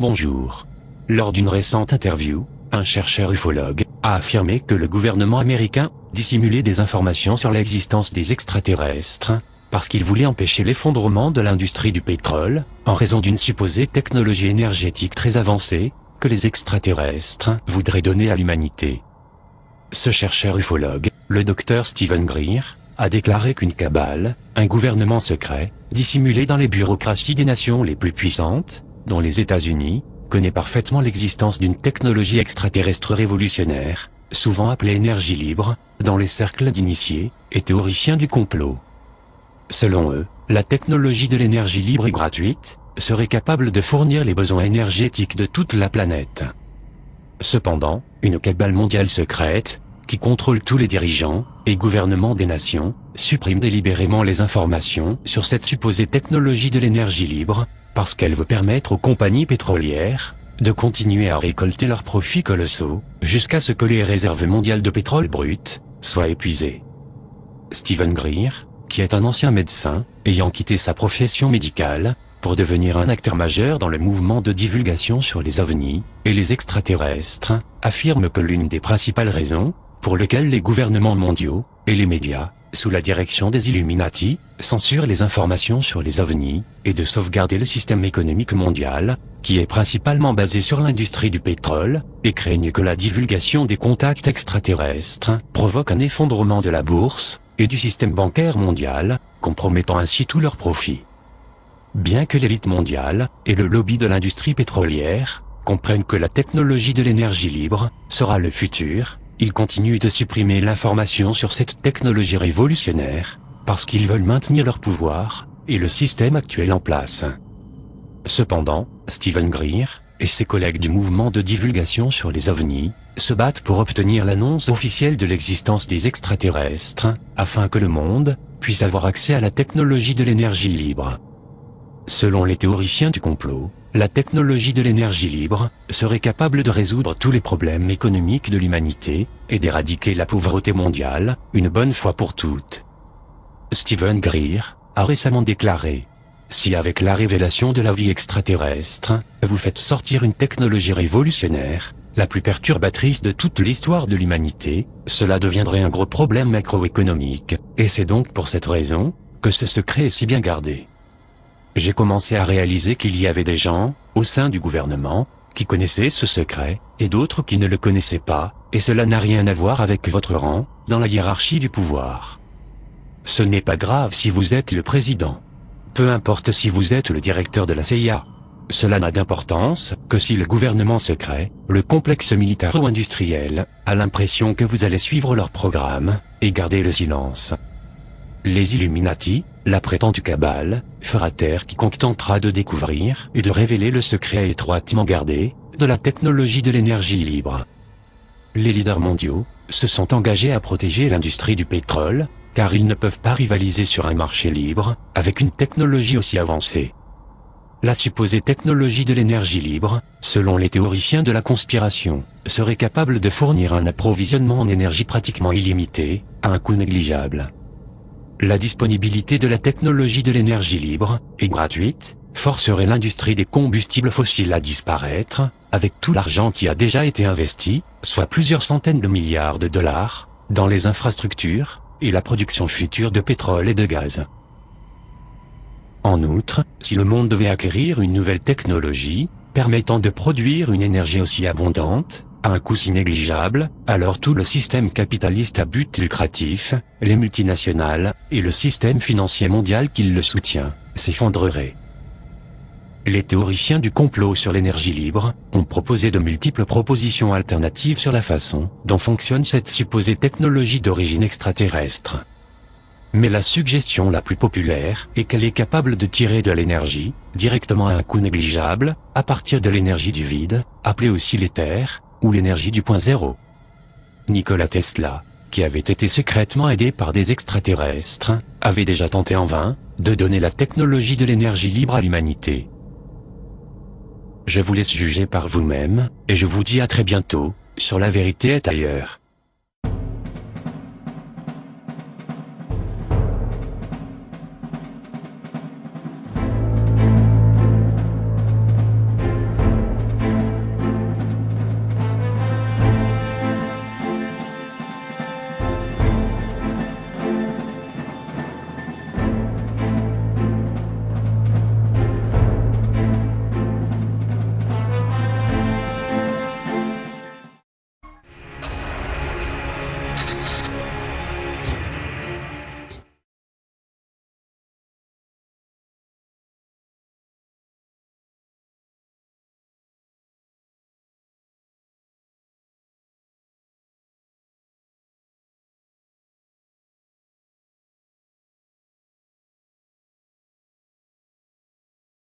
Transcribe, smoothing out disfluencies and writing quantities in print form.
Bonjour. Lors d'une récente interview, un chercheur ufologue a affirmé que le gouvernement américain dissimulait des informations sur l'existence des extraterrestres, parce qu'il voulait empêcher l'effondrement de l'industrie du pétrole, en raison d'une supposée technologie énergétique très avancée, que les extraterrestres voudraient donner à l'humanité. Ce chercheur ufologue, le docteur Stephen Greer, a déclaré qu'une cabale, un gouvernement secret, dissimulé dans les bureaucraties des nations les plus puissantes, dont les États-Unis, connaît parfaitement l'existence d'une technologie extraterrestre révolutionnaire, souvent appelée énergie libre, dans les cercles d'initiés et théoriciens du complot. Selon eux, la technologie de l'énergie libre et gratuite serait capable de fournir les besoins énergétiques de toute la planète. Cependant, une cabale mondiale secrète, qui contrôle tous les dirigeants et gouvernements des nations, supprime délibérément les informations sur cette supposée technologie de l'énergie libre, parce qu'elle veut permettre aux compagnies pétrolières de continuer à récolter leurs profits colossaux, jusqu'à ce que les réserves mondiales de pétrole brut soient épuisées. Stephen Greer, qui est un ancien médecin, ayant quitté sa profession médicale, pour devenir un acteur majeur dans le mouvement de divulgation sur les ovnis et les extraterrestres, affirme que l'une des principales raisons pour lesquelles les gouvernements mondiaux et les médias, sous la direction des Illuminati, censurent les informations sur les ovnis, et de sauvegarder le système économique mondial, qui est principalement basé sur l'industrie du pétrole, et craignent que la divulgation des contacts extraterrestres provoque un effondrement de la bourse et du système bancaire mondial, compromettant ainsi tous leurs profits. Bien que l'élite mondiale et le lobby de l'industrie pétrolière comprennent que la technologie de l'énergie libre sera le futur, ils continuent de supprimer l'information sur cette technologie révolutionnaire, parce qu'ils veulent maintenir leur pouvoir et le système actuel en place. Cependant, Stephen Greer et ses collègues du mouvement de divulgation sur les ovnis se battent pour obtenir l'annonce officielle de l'existence des extraterrestres, afin que le monde puisse avoir accès à la technologie de l'énergie libre. Selon les théoriciens du complot, la technologie de l'énergie libre serait capable de résoudre tous les problèmes économiques de l'humanité et d'éradiquer la pauvreté mondiale, une bonne fois pour toutes. Stephen Greer a récemment déclaré: « Si avec la révélation de la vie extraterrestre, vous faites sortir une technologie révolutionnaire, la plus perturbatrice de toute l'histoire de l'humanité, cela deviendrait un gros problème macroéconomique, et c'est donc pour cette raison que ce secret est si bien gardé. » J'ai commencé à réaliser qu'il y avait des gens, au sein du gouvernement, qui connaissaient ce secret, et d'autres qui ne le connaissaient pas, et cela n'a rien à voir avec votre rang, dans la hiérarchie du pouvoir. Ce n'est pas grave si vous êtes le président. Peu importe si vous êtes le directeur de la CIA. Cela n'a d'importance que si le gouvernement secret, le complexe militaro-industriel, a l'impression que vous allez suivre leur programme, et garder le silence. Les Illuminati, la prétendue cabale, fera taire quiconque tentera de découvrir et de révéler le secret étroitement gardé de la technologie de l'énergie libre. Les leaders mondiaux se sont engagés à protéger l'industrie du pétrole, car ils ne peuvent pas rivaliser sur un marché libre avec une technologie aussi avancée. La supposée technologie de l'énergie libre, selon les théoriciens de la conspiration, serait capable de fournir un approvisionnement en énergie pratiquement illimité, à un coût négligeable. La disponibilité de la technologie de l'énergie libre et gratuite forcerait l'industrie des combustibles fossiles à disparaître, avec tout l'argent qui a déjà été investi, soit plusieurs centaines de milliards de dollars, dans les infrastructures et la production future de pétrole et de gaz. En outre, si le monde devait acquérir une nouvelle technologie permettant de produire une énergie aussi abondante, à un coût si négligeable, alors tout le système capitaliste à but lucratif, les multinationales, et le système financier mondial qui le soutient, s'effondrerait. Les théoriciens du complot sur l'énergie libre ont proposé de multiples propositions alternatives sur la façon dont fonctionne cette supposée technologie d'origine extraterrestre. Mais la suggestion la plus populaire est qu'elle est capable de tirer de l'énergie, directement à un coût négligeable, à partir de l'énergie du vide, appelée aussi l'éther, ou l'énergie du point zéro. Nikola Tesla, qui avait été secrètement aidé par des extraterrestres, avait déjà tenté en vain de donner la technologie de l'énergie libre à l'humanité. Je vous laisse juger par vous-même, et je vous dis à très bientôt, sur La Vérité est ailleurs.